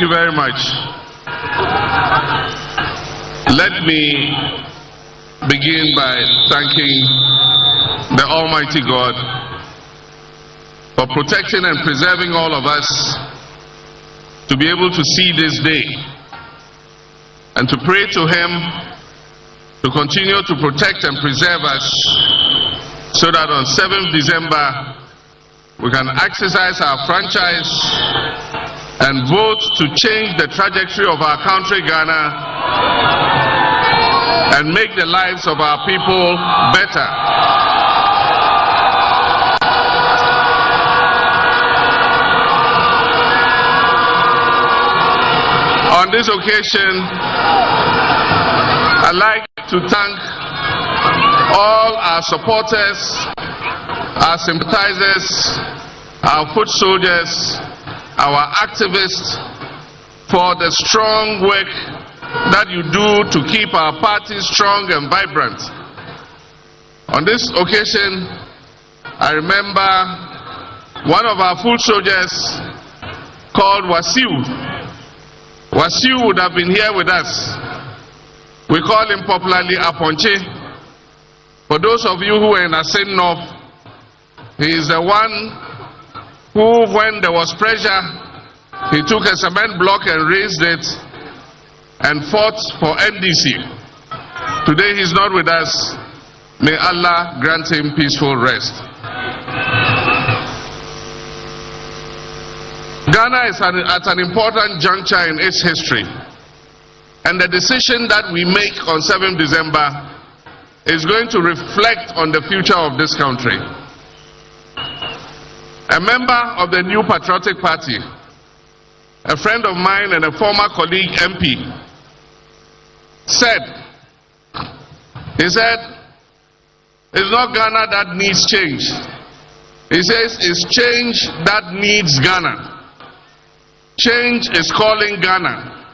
you very much. Let me begin by thanking the Almighty God for protecting and preserving all of us to be able to see this day, and to pray to Him to continue to protect and preserve us so that on 7th December we can exercise our franchise and vote to change the trajectory of our country, Ghana, and make the lives of our people better. On this occasion, I'd like to thank all our supporters, our sympathizers, our foot soldiers, our activists for the strong work that you do to keep our party strong and vibrant. On this occasion, I remember one of our foot soldiers called Wasiu. Wasiu would have been here with us. We call him popularly Aponche. For those of you who were in Asen North, he is the one who, when there was pressure, he took a cement block and raised it and fought for NDC. Today he's not with us. May Allah grant him peaceful rest. Ghana is at an important juncture in its history, and the decision that we make on 7th December is going to reflect on the future of this country. A member of the New Patriotic Party, a friend of mine and a former colleague MP, said, it's not Ghana that needs change. He says it's change that needs Ghana. Change is calling Ghana.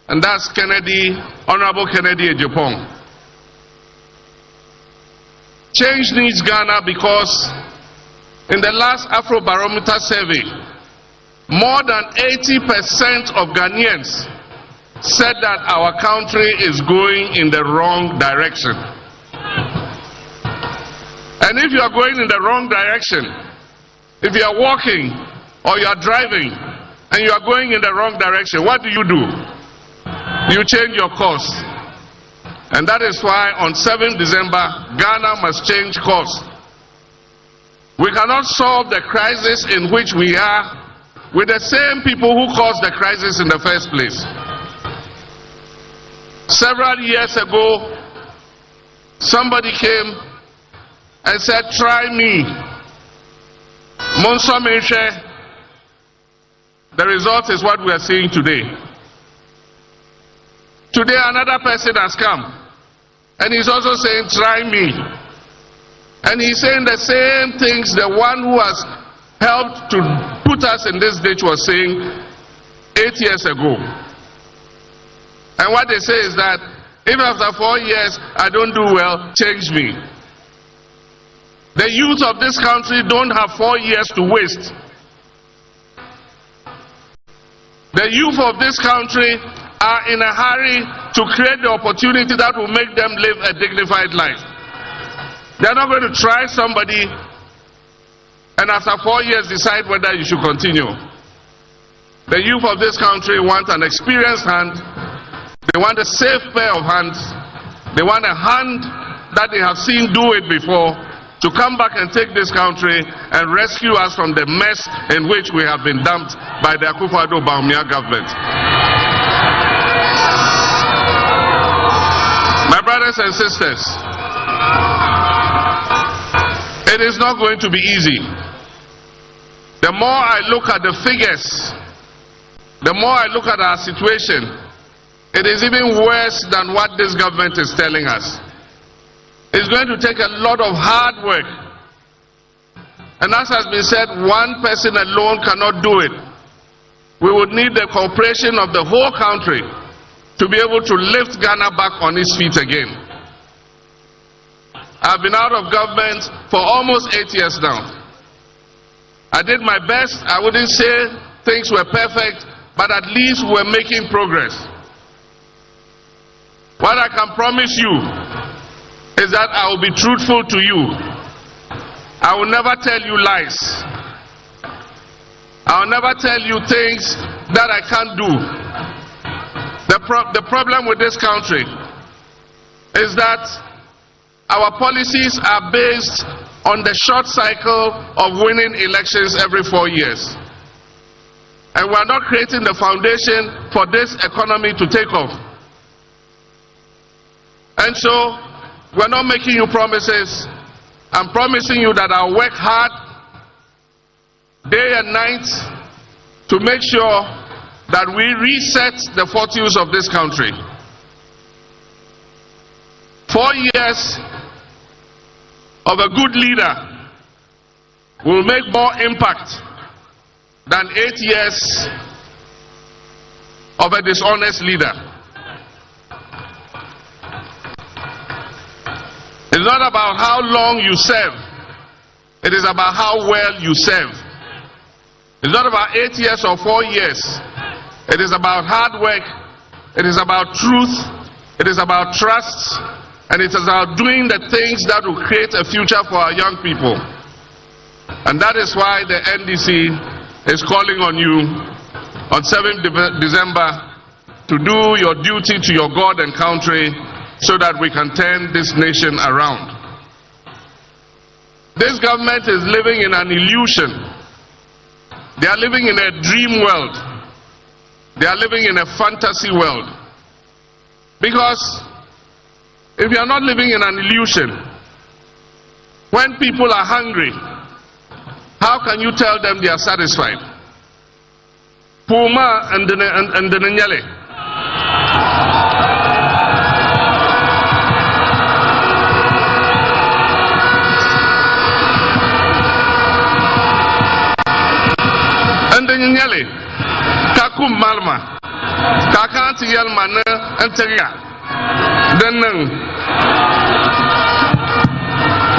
And that's Kennedy, Honorable Kennedy Ejapong. Change needs Ghana because in the last Afrobarometer survey, more than 80% of Ghanaians said that our country is going in the wrong direction. And if you are going in the wrong direction, if you are walking or you are driving and you are going in the wrong direction, what do? You change your course. And that is why on 7th December, Ghana must change course. We cannot solve the crisis in which we are with the same people who caused the crisis in the first place. Several years ago, somebody came and said, try me. Monso Menche. The result is what we are seeing today. Today another person has come and he's also saying, try me. And he's saying the same things the one who has helped to put us in this ditch was saying 8 years ago. And what they say is that if after 4 years I don't do well, change me. The youth of this country don't have 4 years to waste. The youth of this country are in a hurry to create the opportunity that will make them live a dignified life. They are not going to try somebody and after 4 years decide whether you should continue. The youth of this country want an experienced hand. They want a safe pair of hands. They want a hand that they have seen do it before, to come back and take this country and rescue us from the mess in which we have been dumped by the Akufo-Addo Bawumia government. My brothers and sisters, it is not going to be easy. The more I look at the figures, the more I look at our situation, it is even worse than what this government is telling us. It's going to take a lot of hard work. And as has been said, one person alone cannot do it. We would need the cooperation of the whole country to be able to lift Ghana back on its feet again. I've been out of government for almost 8 years now. I did my best. I wouldn't say things were perfect, but at least we're making progress. What I can promise you is that I will be truthful to you. I will never tell you lies. I will never tell you things that I can't do. The problem with this country is that our policies are based on the short cycle of winning elections every 4 years. And we are not creating the foundation for this economy to take off. And so, we're not making you promises. I'm promising you that I'll work hard, day and night, to make sure that we reset the fortunes of this country. 4 years of a good leader will make more impact than 8 years of a dishonest leader. It's not about how long you serve. It is about how well you serve. It's not about 8 years or 4 years. It is about hard work. It is about truth. It is about trust. And it is about doing the things that will create a future for our young people. And that is why the NDC is calling on you on 7th December to do your duty to your God and country so that we can turn this nation around. This government is living in an illusion. They are living in a dream world. They are living in a fantasy world. Because if you are not living in an illusion, when people are hungry, how can you tell them they are satisfied? Puma and the Nyale. And the Nyale. Kakum Malma. Kakanti Yalmana and Teria. Then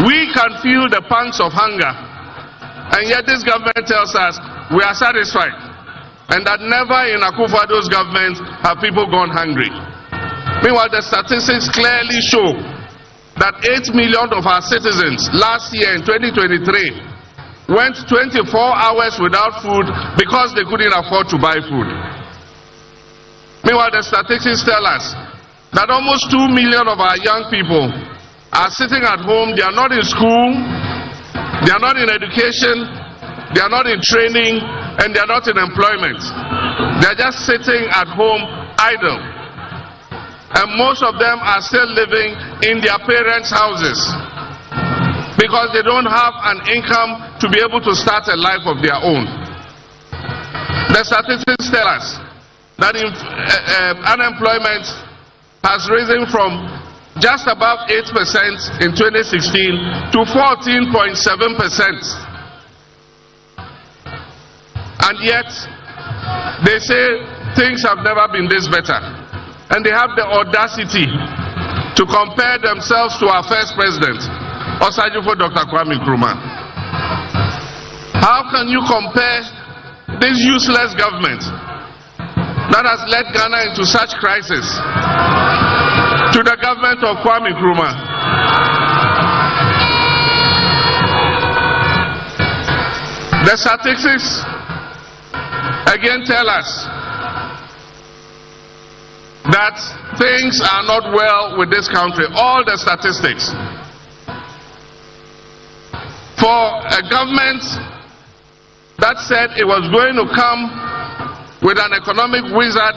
we can feel the pangs of hunger. And yet this government tells us we are satisfied. And that never in Akufo-Addo's government have people gone hungry. Meanwhile, the statistics clearly show that 8 million of our citizens last year in 2023 went 24 hours without food because they couldn't afford to buy food. Meanwhile, the statistics tell us that almost 2 million of our young people are sitting at home. They are not in school. They are not in education, they are not in training, and they are not in employment. They are just sitting at home idle. And most of them are still living in their parents' houses because they don't have an income to be able to start a life of their own. The statistics tell us that unemployment has risen from just above 8% in 2016 to 14.7%. And yet, they say things have never been this better. And they have the audacity to compare themselves to our first president, Osajifo Dr. Kwame Nkrumah. How can you compare this useless government that has led Ghana into such crisis to the government of Kwame Nkrumah? The statistics again tell us that things are not well with this country. All the statistics. For a government that said it was going to come with an economic wizard,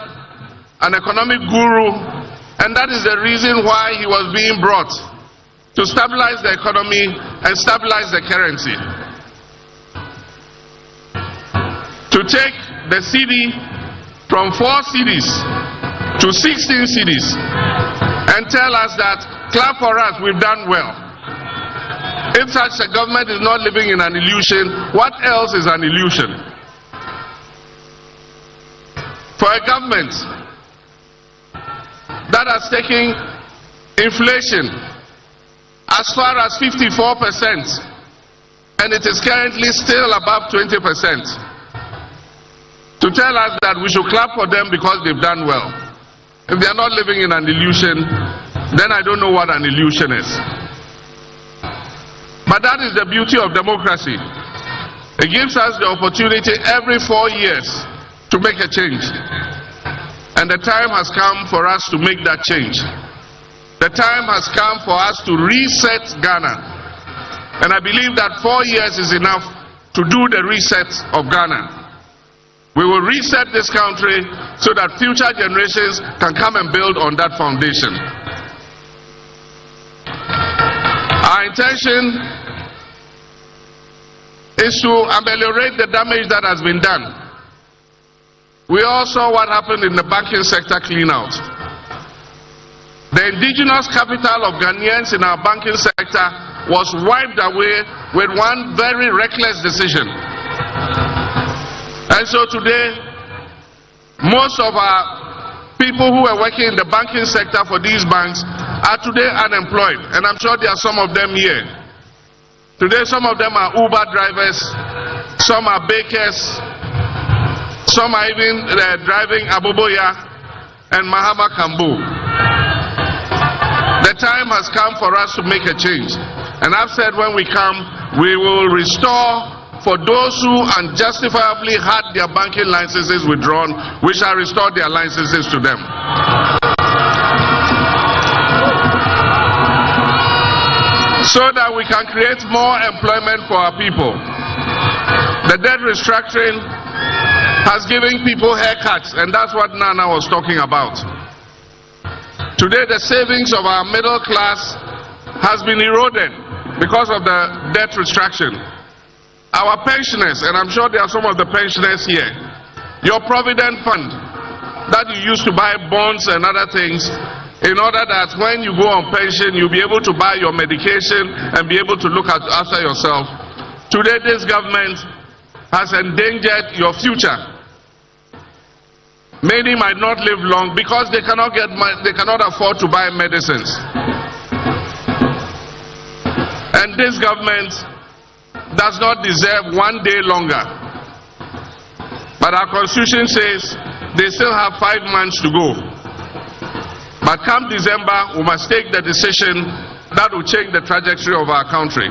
an economic guru, and that is the reason why he was being brought, to stabilize the economy and stabilize the currency. To take the cedi from 4 cedis to 16 cedis and tell us that, clap for us, we've done well. If such a government is not living in an illusion, what else is an illusion? For a government that has taken inflation as far as 54%, and it is currently still above 20%, to to tell us that we should clap for them because they've done well. If they are not living in an illusion, then I don't know what an illusion is. But that is the beauty of democracy. It gives us the opportunity every 4 years to make a change. And the time has come for us to make that change. The time has come for us to reset Ghana. And I believe that 4 years is enough to do the reset of Ghana. We will reset this country so that future generations can come and build on that foundation. Our intention is to ameliorate the damage that has been done. We all saw what happened in the banking sector clean-out. The indigenous capital of Ghanaians in our banking sector was wiped away with one very reckless decision. And so today, most of our people who were working in the banking sector for these banks are today unemployed. And I'm sure there are some of them here. Today, some of them are Uber drivers, some are bakers, some are even driving Aboboya and Mahama Kambu. The time has come for us to make a change. And I've said when we come, we will restore for those who unjustifiably had their banking licenses withdrawn, we shall restore their licenses to them. So that we can create more employment for our people. The debt restructuring has given people haircuts, and that's what Nana was talking about. Today, the savings of our middle class has been eroded because of the debt restructuring. Our pensioners, and I'm sure there are some of the pensioners here, your provident fund that you used to buy bonds and other things, in order that when you go on pension, you'll be able to buy your medication and be able to look after yourself. Today, this government has endangered your future. Many might not live long because they cannot afford to buy medicines. And this government does not deserve 1 day longer. But our constitution says they still have 5 months to go. But come December, we must take the decision that will change the trajectory of our country.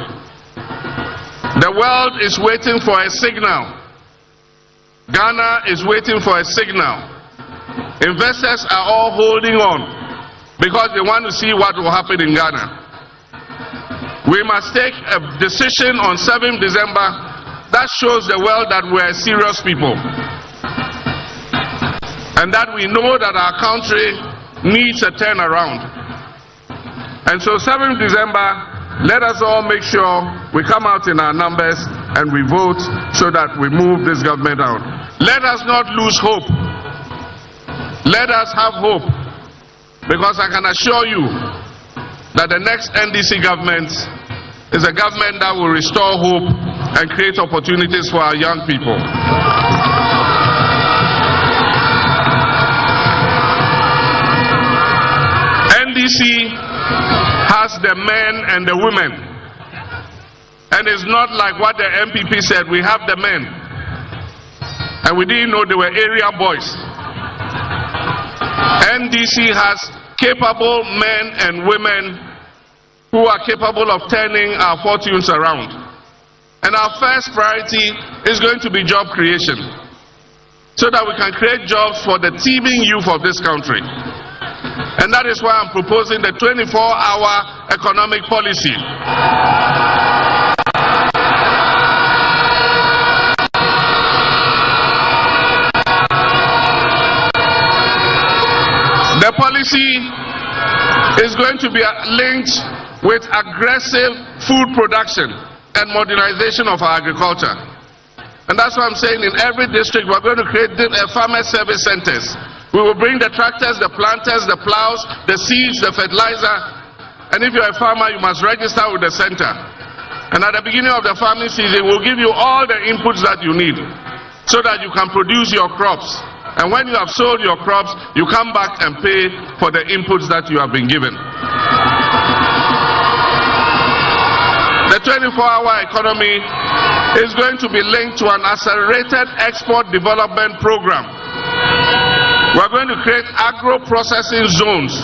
The world is waiting for a signal. Ghana is waiting for a signal. Investors are all holding on because they want to see what will happen in Ghana. We must take a decision on 7th December that shows the world that we are serious people. And that we know that our country needs a turnaround. And so 7th December, let us all make sure we come out in our numbers and we vote so that we move this government out. Let us not lose hope. Let us have hope. Because I can assure you that the next NDC government is a government that will restore hope and create opportunities for our young people. NDC has the men and the women. And it's not like what the MPP said, we have the men. And we didn't know they were area boys. NDC has capable men and women who are capable of turning our fortunes around. And our first priority is going to be job creation, so that we can create jobs for the teeming youth of this country. And that is why I'm proposing the 24-hour economic policy. The policy is going to be linked with aggressive food production and modernization of our agriculture. And that's why I'm saying in every district we're going to create farmer service centers. We will bring the tractors, the planters, the plows, the seeds, the fertilizer. And if you're a farmer, you must register with the center. And at the beginning of the farming season, we'll give you all the inputs that you need so that you can produce your crops. And when you have sold your crops, you come back and pay for the inputs that you have been given. The 24-hour economy is going to be linked to an accelerated export development program. We're going to create agro-processing zones,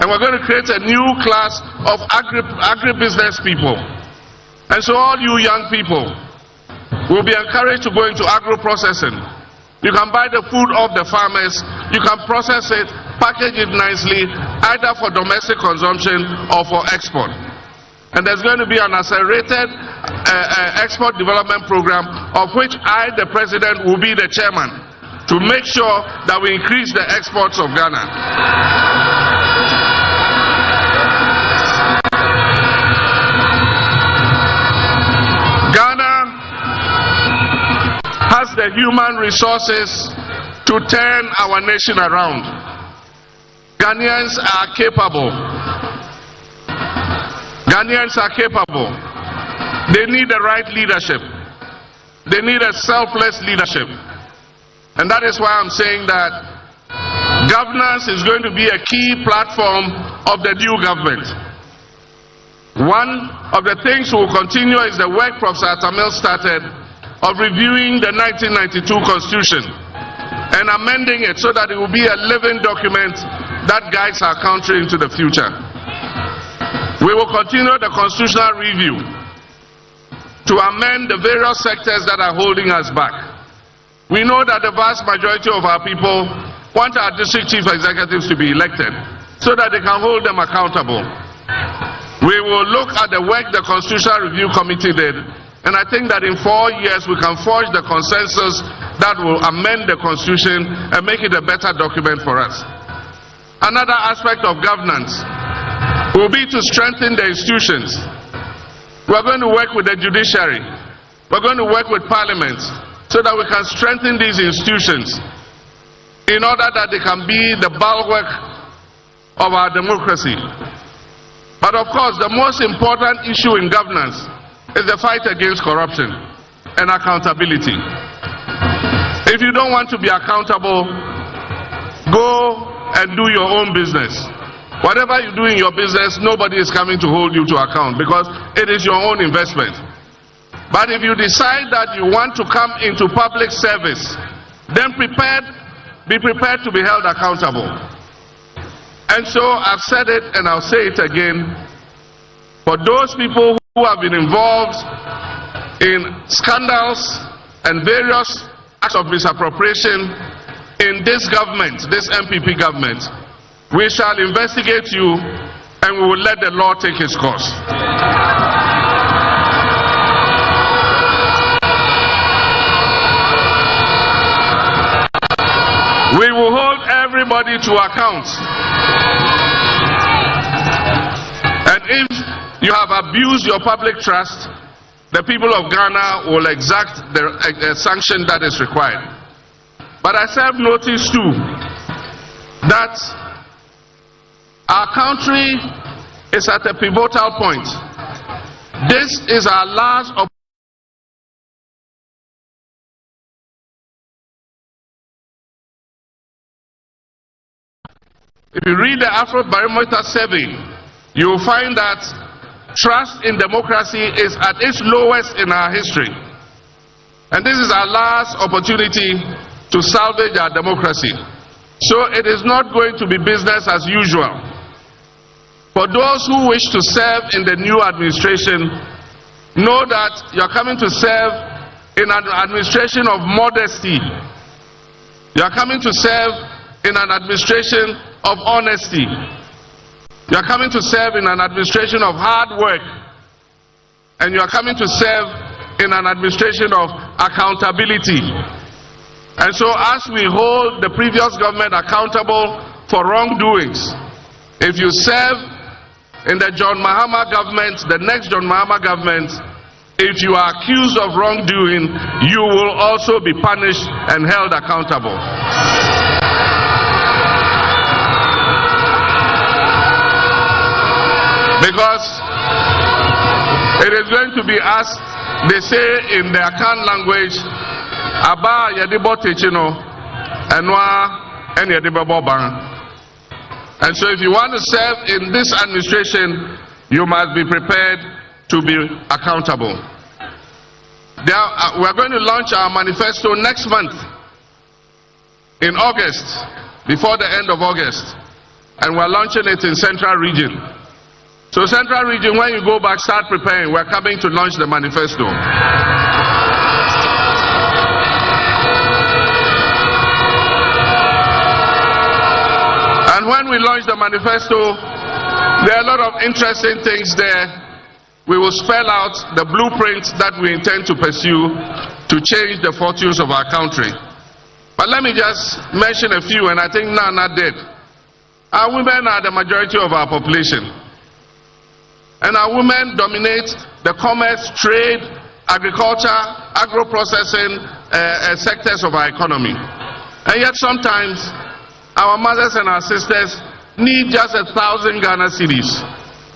and we're going to create a new class of agribusiness people. And so all you young people will be encouraged to go into agro-processing. You can buy the food of the farmers, you can process it, package it nicely, either for domestic consumption or for export. And there's going to be an accelerated export development program, of which I, the president, will be the chairman, to make sure that we increase the exports of Ghana. Has the human resources to turn our nation around. Ghanaians are capable. Ghanaians are capable. They need the right leadership. They need a selfless leadership. And that is why I'm saying that governance is going to be a key platform of the new government. One of the things we will continue is the work Professor Tamil started of reviewing the 1992 Constitution and amending it so that it will be a living document that guides our country into the future. We will continue the constitutional review to amend the various sectors that are holding us back. We know that the vast majority of our people want our district chief executives to be elected so that they can hold them accountable. We will look at the work the Constitutional Review Committee did, and I think that in 4 years we can forge the consensus that will amend the Constitution and make it a better document for us. Another aspect of governance will be to strengthen the institutions. We're going to work with the judiciary. We're going to work with Parliament so that we can strengthen these institutions in order that they can be the bulwark of our democracy. But of course, the most important issue in governance is the fight against corruption and accountability. If you don't want to be accountable, go and do your own business. Whatever you do in your business, nobody is coming to hold you to account because it is your own investment. But if you decide that you want to come into public service, then be prepared to be held accountable. And so I've said it and I'll say it again. For those people who have been involved in scandals and various acts of misappropriation in this government, this MPP government, we shall investigate you and we will let the law take its course. We will hold everybody to account. And if you have abused your public trust, the people of Ghana will exact the sanction that is required. But I serve notice too that our country is at a pivotal point. This is our last opportunity. If you read the Afrobarometer survey, you will find that trust in democracy is at its lowest in our history. And this is our last opportunity to salvage our democracy. So it is not going to be business as usual. For those who wish to serve in the new administration, know that you are coming to serve in an administration of modesty. You are coming to serve in an administration of honesty. You are coming to serve in an administration of hard work. And you are coming to serve in an administration of accountability. And so as we hold the previous government accountable for wrongdoings, if you serve in the John Mahama government, the next John Mahama government, if you are accused of wrongdoing, you will also be punished and held accountable. Because it is going to be asked, they say in the Akan language, Aba yadibo techino, enwa en yadibo bang. And so if you want to serve in this administration, you must be prepared to be accountable. We are going to launch our manifesto next month in August, before the end of August, and we're launching it in Central Region. So Central Region, when you go back, start preparing. We're coming to launch the manifesto. And when we launch the manifesto, there are a lot of interesting things there. We will spell out the blueprint that we intend to pursue to change the fortunes of our country. But let me just mention a few, and I think Nana did. Our women are the majority of our population. And our women dominate the commerce, trade, agriculture, agro-processing sectors of our economy. And yet sometimes our mothers and our sisters need just 1,000 Ghana cedis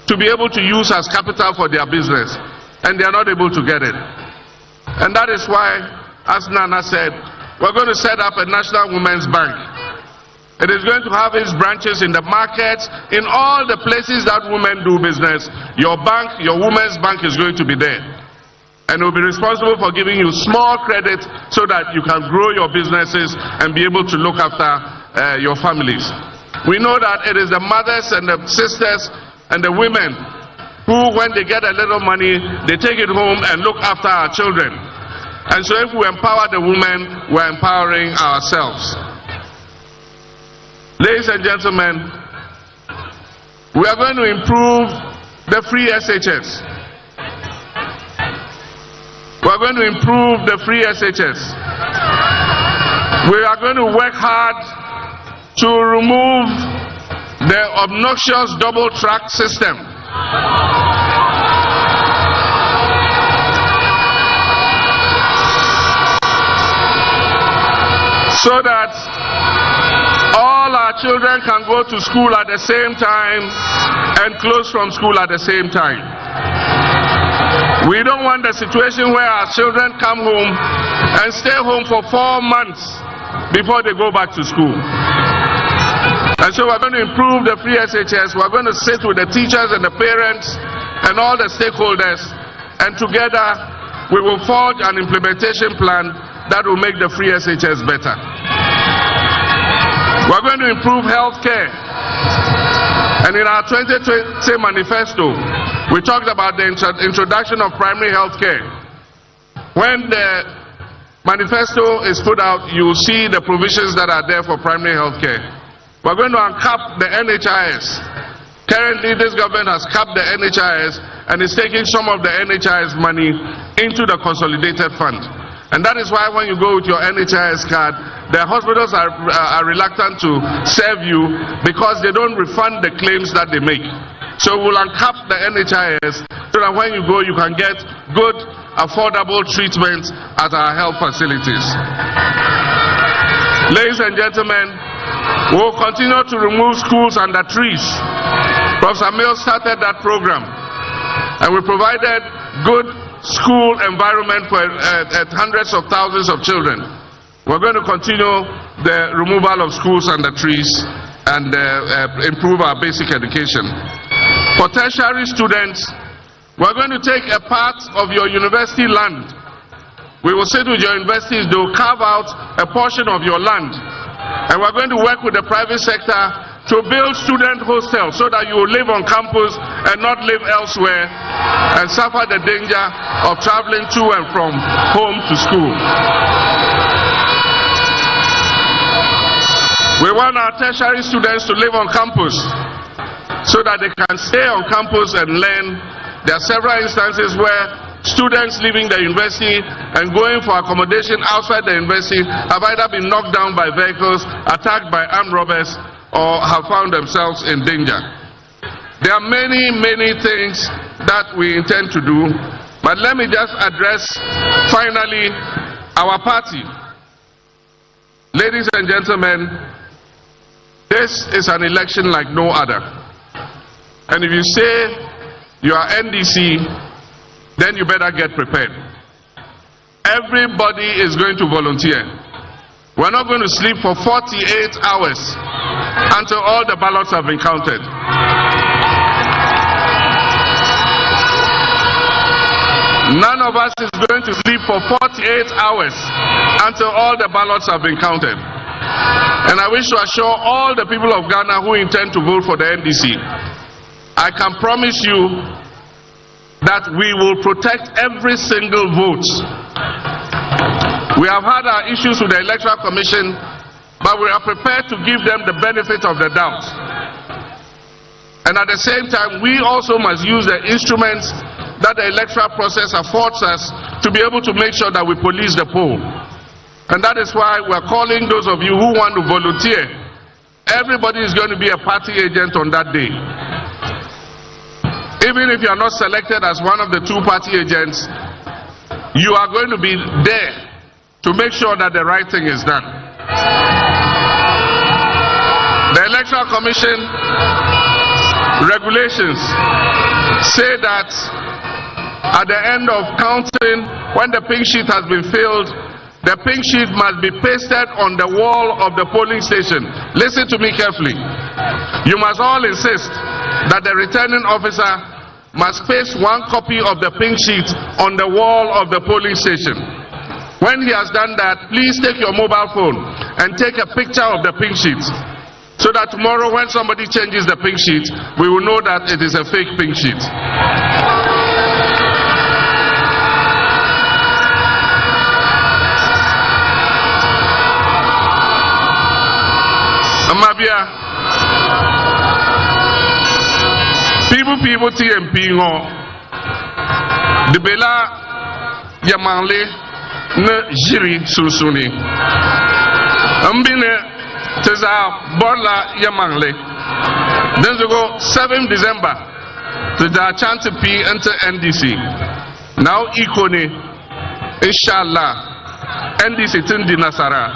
to be able to use as capital for their business, and they are not able to get it. And that is why, as Nana said, we're going to set up a National Women's Bank. It is going to have its branches in the markets, in all the places that women do business. Your bank, your women's bank, is going to be there. And it will be responsible for giving you small credit so that you can grow your businesses and be able to look after your families. We know that it is the mothers and the sisters and the women who, when they get a little money, they take it home and look after our children. And so if we empower the women, we're empowering ourselves. Ladies and gentlemen, we are going to improve the free SHS. We are going to improve the free SHS. We are going to work hard to remove the obnoxious double track system. So that all our children can go to school at the same time and close from school at the same time. We don't want the situation where our children come home and stay home for 4 months before they go back to school. And so we're going to improve the free SHS. We're going to sit with the teachers and the parents and all the stakeholders, and together we will forge an implementation plan that will make the free SHS better. We're going to improve health care. And in our 2020 manifesto, we talked about the introduction of primary health care. When the manifesto is put out, you will see the provisions that are there for primary health care. We're going to uncap the NHIS. Currently, this government has capped the NHIS and is taking some of the NHIS money into the consolidated fund. And that is why when you go with your NHIS card, the hospitals are reluctant to serve you because they don't refund the claims that they make. So we'll uncap the NHIS so that when you go, you can get good, affordable treatment at our health facilities. Ladies and gentlemen, we'll continue to remove schools under trees. Professor Mills started that program, and we provided good school environment for hundreds of thousands of children. We're going to continue the removal of schools under trees and improve our basic education. For tertiary students, we're going to take a part of your university land. We will sit with your universities, they will carve out a portion of your land. And we're going to work with the private sector to build student hostels so that you will live on campus and not live elsewhere and suffer the danger of traveling to and from home to school. We want our tertiary students to live on campus so that they can stay on campus and learn. There are several instances where students leaving the university and going for accommodation outside the university have either been knocked down by vehicles, attacked by armed robbers, or have found themselves in danger. There are many, many things that we intend to do, but let me just address finally our party. Ladies and gentlemen, this is an election like no other. And if you say you are NDC, then you better get prepared. Everybody is going to volunteer. We're not going to sleep for 48 hours until all the ballots have been counted. None of us is going to sleep for 48 hours until all the ballots have been counted. And I wish to assure all the people of Ghana who intend to vote for the NDC, I can promise you that we will protect every single vote. We have had our issues with the Electoral Commission, but we are prepared to give them the benefit of the doubt. And at the same time, we also must use the instruments that the electoral process affords us to be able to make sure that we police the poll. And that is why we are calling those of you who want to volunteer. Everybody is going to be a party agent on that day. Even if you are not selected as one of the 2 party agents, you are going to be there to make sure that the right thing is done. The Electoral Commission regulations say that at the end of counting, when the pink sheet has been filled, the pink sheet must be pasted on the wall of the polling station. Listen to me carefully. You must all insist that the returning officer must paste 1 copy of the pink sheet on the wall of the polling station. When he has done that, please take your mobile phone and take a picture of the pink sheet, so that tomorrow when somebody changes the pink sheet, we will know that it is a fake pink sheet. Amabia, people TMP ngo de bela yamanle ne jiri susuni ambine teza borla yamanle then we go 7 December to the chance to P enter NDC now ikone inshallah NDC tindi nasara.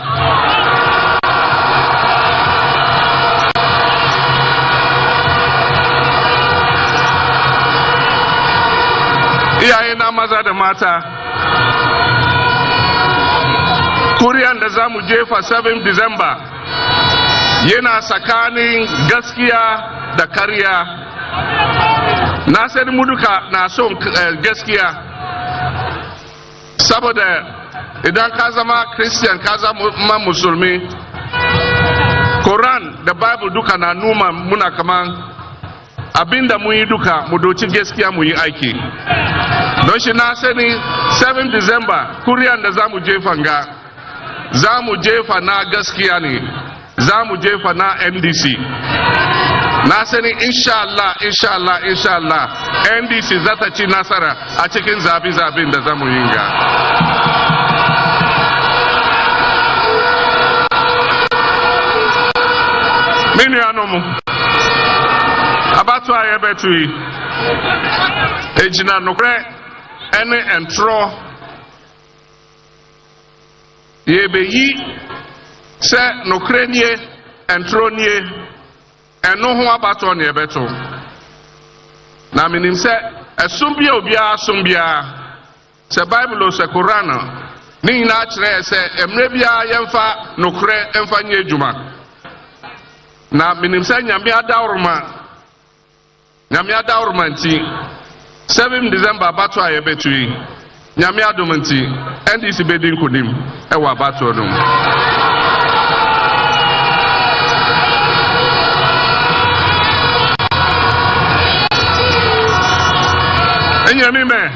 Iyaye na maza da mata, kuriyan da za mu jefa 7 December yana tsakanin gaskiya da karya. Na sani mu duka na son gaskiya, saboda idan ka zama Christian ka zama musulmi, Quran da Bible duka na numa muna kaman abinda mu yi duka mu doci gaskiya mu yi aiki. Don shi na sani 7 December kuriyan da za mu jefa ga, za mu jefa na gaskiya ne, za mu jefa na NDC. Na sani inshallah NDC za ta ci nasara a cikin zabi-zabin da za mu yi ga. Mini anomu abatu aye betui ejina nokre ene entro yebeyi se nokre nie entro nie eno ho abatu ne ebeto na minim se esumbia obia asumbia se Bible se Quran ni na kire se emre bia yemfa nokre emfa nye ejuma na minim se nyame adawruma nti 7 December bato aye betui nyame adom nti NDC bedin kodim ewa bato no enyami me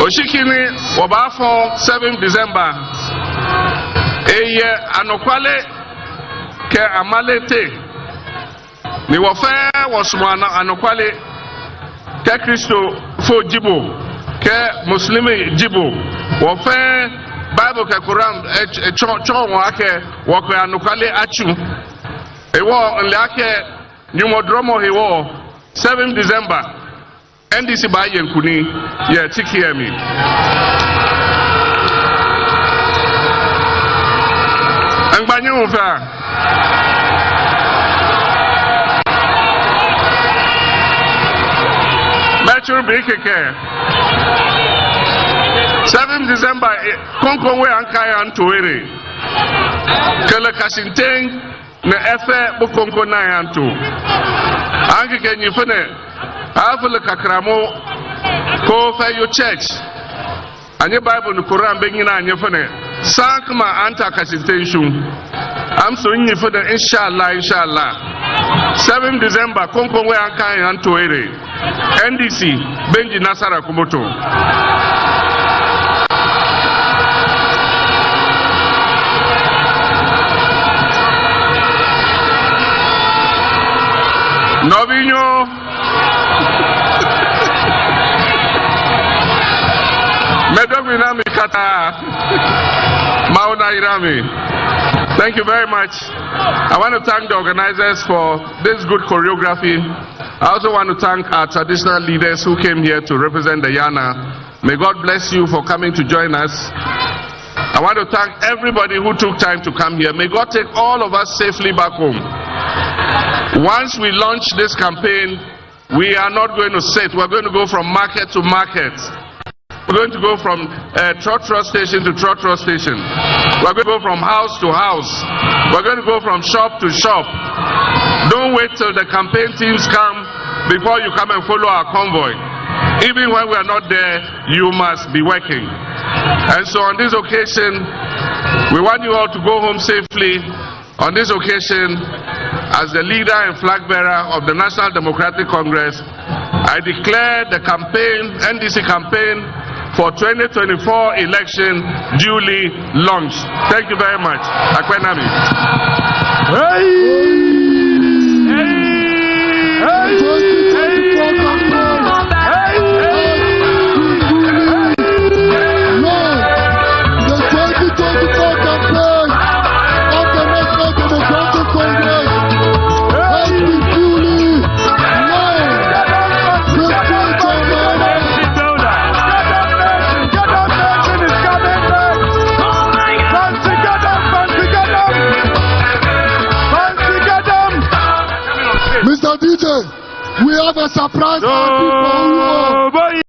oshikini wabafo 7 December eye anokwale ke amalete ni wofe wosumana anokwale ke Kristo fo jibo ke muslimi jibo wofe Bible ke Quran chon wake wokwe anokwale achu ewo nlake nyumodromo hewo 7 December NDC ba yenkuni ye tikiemi angbanyu fa Metro Bikeke 7 December konkonwe ankaya antoere kele kasinteng na efe bukonko na yanto anke kenyifene afele kakramo Go for your church. And your Bible, the Quran, being in your phone. Sankma anta kasitation. I'm so in for the inshallah, inshallah. 7 December, Konkongwe Ankai and Toere. NDC, Benji Nasara Kumoto. Novinho. Medominami Kata. Mauna Irami. Thank you very much. I want to thank the organizers for this good choreography. I also want to thank our traditional leaders who came here to represent the Yana. May God bless you for coming to join us. I want to thank everybody who took time to come here. May God take all of us safely back home. Once we launch this campaign, we are not going to sit. We're going to go from market to market. We're going to go from trotro station to trotro station. We're going to go from house to house. We're going to go from shop to shop. Don't wait till the campaign teams come before you come and follow our convoy. Even when we are not there, you must be working. And so on this occasion, we want you all to go home safely. On this occasion, as the leader and flag bearer of the National Democratic Congress, I declare the campaign, NDC campaign, for 2024 election duly launched. Thank you very much. Akwenami. Mr. DJ, we have a surprise for people.